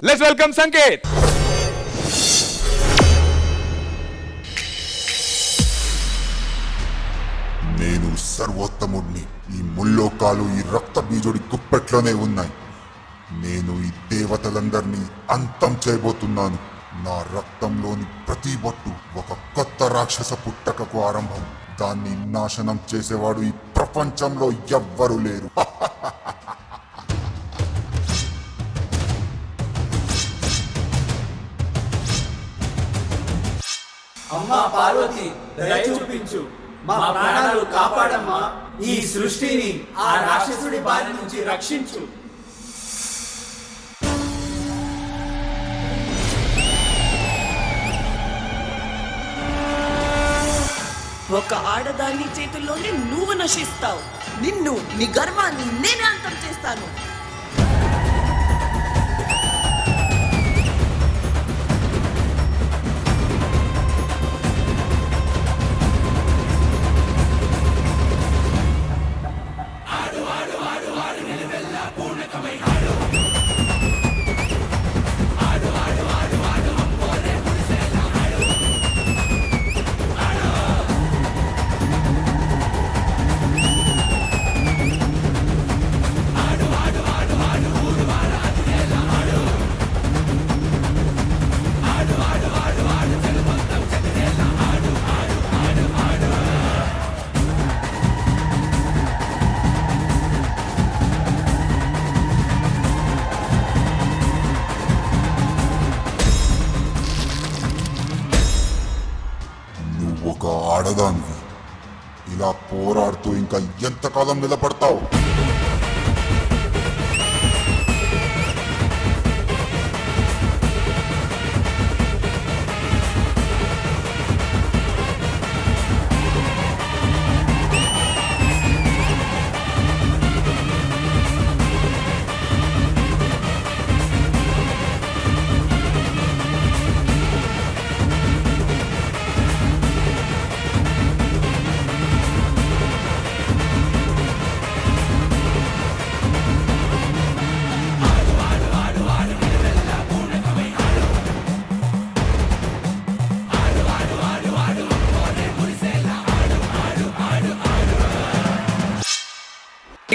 Let's welcome Sanket. నేను సర్వోత్తముడిని. ఈ ముల్లోకాలు ఈ రక్త బీజుడి గుప్పెట్లోనే ఉన్నాయి. నేను ఈ దేవతలందరినీ అంతం చేయబోతున్నాను. నా రక్తంలోని ప్రతి బొట్టు ఒక కొత్త రాక్షస పుట్టకకు ఆరంభం. దాన్ని నాశనం చేసేవాడు ఈ ప్రపంచంలో ఎవ్వరూ లేరు. అమ్మా పార్వతి, దయ చూపించు, మా ప్రాణాలు కాపాడమ్మా. ఈ సృష్టిని ఆ రాక్షసుడి బారి నుంచి రక్షించు. ఒక ఆడదాని చేతుల్లోనే నువ్వు నశిస్తావు. నిన్ను, నీ గర్వాన్ని నేనే అంతం చేస్తాను. ఒక ఆడదానివి ఇలా పోరాడుతూ ఇంకా ఎంతకాలం నిలబడతావు?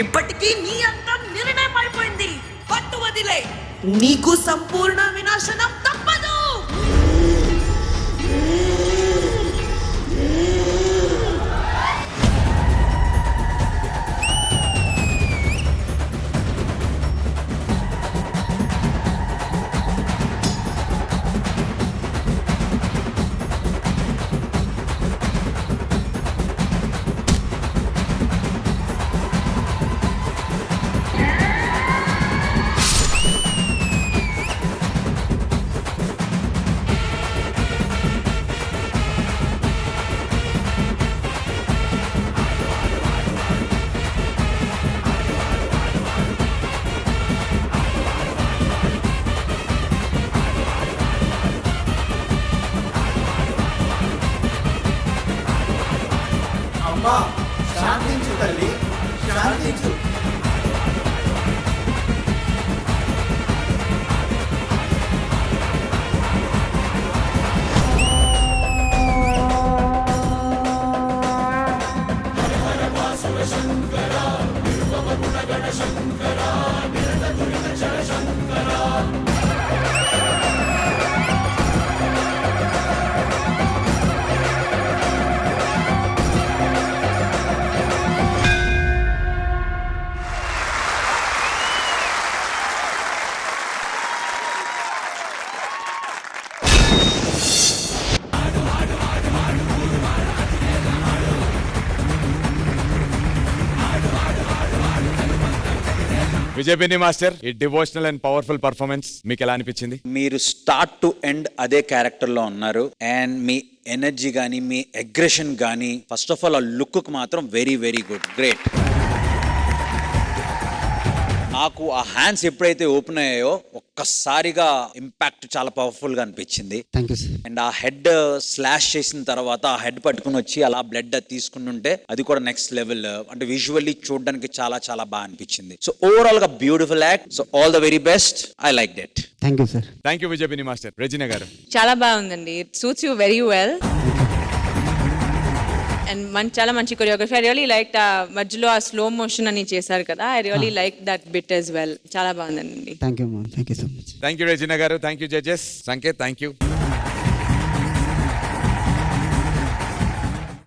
ఇప్పటికీ నీ అంతం నిర్ణయం అయిపోయింది. పట్టు వదిలే, నీకు సంపూర్ణ వినాశనం తప్పదు. అమ్మా శాంతించు తల్లి, శాంతించు. విజయ్ బెన్నీ మాస్టర్, ఈ డివోషనల్ అండ్ పవర్ఫుల్ పర్ఫార్మెన్స్ మీకు ఎలా అనిపించింది? మీరు స్టార్ట్ టు ఎండ్ అదే క్యారెక్టర్లో ఉన్నారు. అండ్ మీ ఎనర్జీ కానీ మీ అగ్రెషన్ కానీ, ఫస్ట్ ఆఫ్ ఆల్ ఆ లుక్కు మాత్రం వెరీ వెరీ గుడ్, గ్రేట్. నాకు ఆ హ్యాండ్స్ ఎప్పుడైతే ఓపెన్ అయ్యాయో ఒక్కసారిగా ఇంపాక్ట్ చాలా పవర్ఫుల్ గా అనిపించింది. Thank you sir. అండ్ ఆ హెడ్ స్లాష్ చేసిన తర్వాత ఆ హెడ్ పట్టుకుని వచ్చి అలా బ్లడ్ తీసుకుంటుంటే అది కూడా నెక్స్ట్ లెవెల్. అంటే విజువల్లీ చూడడానికి చాలా చాలా బాగా అనిపించింది. సో ఓవరాల్ గా beautiful act. So all the very best. I like that. Thank you sir. Thank you విజయపిని మాస్టర్. రెజినా గారు. చాలా బాగుందండి. It suits you very well. And చాలా మంచి కొరియోగ్రఫీ. ఐ రియలీ లైక్ మధ్యలో ఆ స్లో మోషన్ అని చేశారు కదా. I really like that bit as well. చాలా బాగుందండి. Thank you ma'am. Thank you so much. Thank you Regina గారు. Thank you judges. Sanket thank you.